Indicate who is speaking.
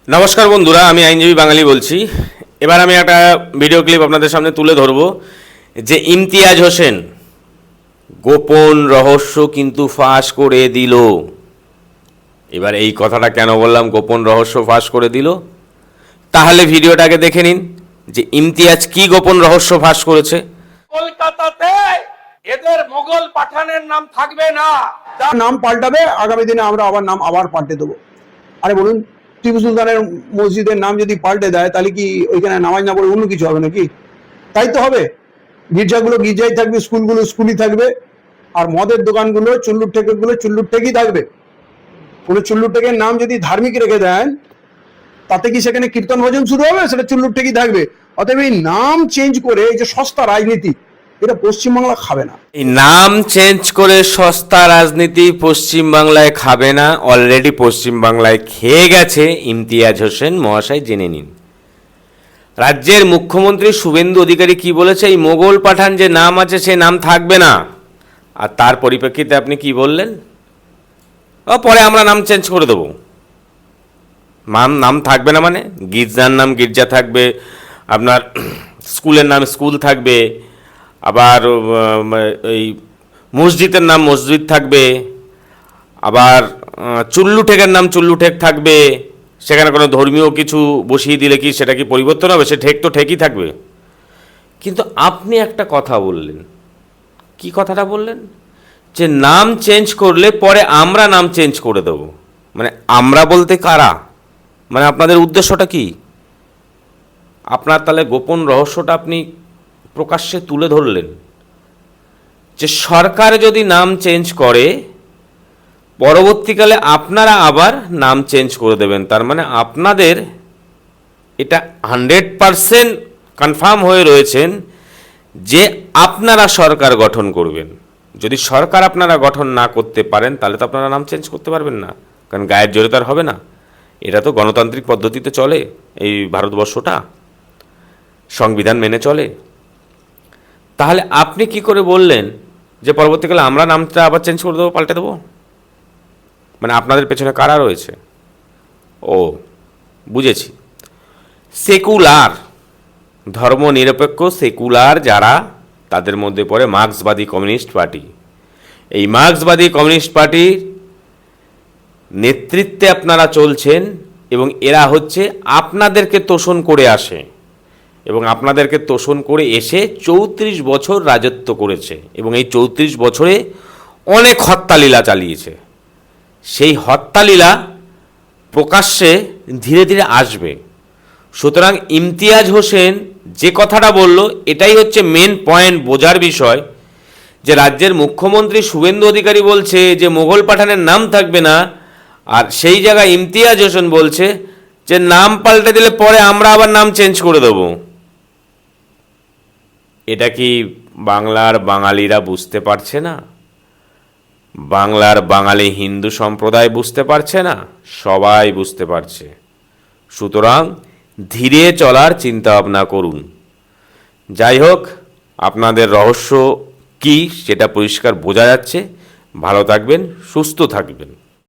Speaker 1: নমস্কার বন্ধুরা, আমি আইনজীবী বাঙালি বলছি। এবার আমি একটা ভিডিও ক্লিপ আপনাদের সামনে তুলে ধরব যে ইমতিয়াজ হোসেন গোপন রহস্য কিন্তু ফাঁস করে দিল। এবার এই কথাটা কেন বললাম গোপন রহস্য ফাঁস করে দিল, তাহলে ভিডিওটাকে দেখে নিন যে ইমতিয়াজ কি গোপন রহস্য ফাঁস করেছে।
Speaker 2: কলকাতাতে এদের মোগল পাঠানের নাম থাকবে না,
Speaker 3: নাম পাল্টাবে। আগামী দিনে আমরা আবার পাল্টে দেবো। আরে বলুন, টিপু সুলতানের মসজিদের নাম যদি পাল্টে দেয় তাহলে কি ওইখানে নামাজ না পড়ে অন্য কিছু হবে নাকি? তাই তো হবে। গির্জাগুলো গির্জাই থাকবে, স্কুলগুলো স্কুলই থাকবে, আর মদের দোকানগুলো চুল্লুর ঠেকেগুলো চুল্লুর ঠেকই থাকবে। কোনো চুল্লুর ঠেকের নাম যদি ধার্মিক রেখে দেন তাতে কি সেখানে কীর্তন ভজন শুরু হবে? সেটা চুল্লুর ঠেকই থাকবে। অতএব এই নাম চেঞ্জ করে এই যে সস্তা রাজনীতি, এটা পশ্চিমবাংলা খাবে না।
Speaker 1: এই নাম চেঞ্জ করে সস্তা রাজনীতি পশ্চিমবাংলায় খাবে না, অলরেডি পশ্চিমবাংলায় খেয়ে গেছে ইমতিয়াজ হোসেন মহাশয়, জেনে নিন। রাজ্যের মুখ্যমন্ত্রী শুভেন্দু অধিকারী কি বলেছে, এই মোগল পাঠান যে নাম আছে সে নাম থাকবে না। আর তার পরিপ্রেক্ষিতে আপনি কি বললেন, পরে আমরা নাম চেঞ্জ করে দেবো। নাম থাকবে না মানে গির্জার নাম গির্জা থাকবে, আপনার স্কুলের নাম স্কুল থাকবে, আবার এই মসজিদের নাম মসজিদ থাকবে, আবার চুল্লুঠেকের নাম চুল্লুঠেক থাকবে। সেখানে কোনো ধর্মীয় কিছু বসিয়ে দিলে কি সেটা কি পরিবর্তন হবে? সে ঠেক তো ঠেকই থাকবে। কিন্তু আপনি একটা কথা বললেন, কি কথাটা বললেন, যে নাম চেঞ্জ করলে পরে আমরা নাম চেঞ্জ করে দেব। মানে আমরা বলতে কারা? মানে আপনাদের উদ্দেশ্যটা কি? আপনার তাহলে গোপন রহস্যটা আপনি প্রকাশ্যে তুলে ধরলেন যে সরকার যদি নাম চেঞ্জ করে পরবর্তীকালে আপনারা আবার নাম চেঞ্জ করে দেবেন। তার মানে আপনাদের এটা 100% কনফার্ম হয়ে রয়েছেন যে আপনারা সরকার গঠন করবেন। যদি সরকার আপনারা গঠন না করতে পারেন তাহলে তো আপনারা নাম চেঞ্জ করতে পারবেন না, কারণ গায়ের জোরে তার হবে না। এটা তো গণতান্ত্রিক পদ্ধতিতে চলে, এই ভারতবর্ষটা সংবিধান মেনে চলে। তাহলে আপনি কি করে বললেন যে পরবর্তীকালে আমরা নামটা আবার চেঞ্জ করে দেবো, পাল্টে দেবো? মানে আপনাদের পেছনে কারা রয়েছে? ও, বুঝেছি। সেকুলার, ধর্মনিরপেক্ষ সেকুলার যারা, তাদের মধ্যে পড়ে মার্ক্সবাদী কমিউনিস্ট পার্টি। এই মার্ক্সবাদী কমিউনিস্ট পার্টির নেতৃত্বে আপনারা চলছেন এবং এরা হচ্ছে আপনাদেরকে তোষণ করে আসে এবং আপনাদেরকে তোষণ করে এসে 34 বছর রাজত্ব করেছে এবং এই 34 বছরে অনেক হত্যালীলা চালিয়েছে। সেই হত্যালীলা প্রকাশ্যে ধীরে ধীরে আসবে। সুতরাং ইমতিয়াজ হোসেন যে কথাটা বলল এটাই হচ্ছে মেন পয়েন্ট, বোঝার বিষয়, যে রাজ্যের মুখ্যমন্ত্রী শুভেন্দু অধিকারী বলছে যে মোগল পাঠানের নাম থাকবে না, আর সেই জায়গায় ইমতিয়াজ হোসেন বলছে যে নাম পাল্টে দিলে পরে আমরা আবার নাম চেঞ্জ করে দেব। এটা কি বাংলার বাঙালিরা বুঝতে পারছে না? বাংলার বাঙালি হিন্দু সম্প্রদায় বুঝতে পারছে না? সবাই বুঝতে পারছে। সুতরাং ধীরে চলার চিন্তা ভাবনা করুন। যাই হোক, আপনাদের রহস্য কি সেটা পরিষ্কার বোঝা যাচ্ছে। ভালো থাকবেন, সুস্থ থাকবেন।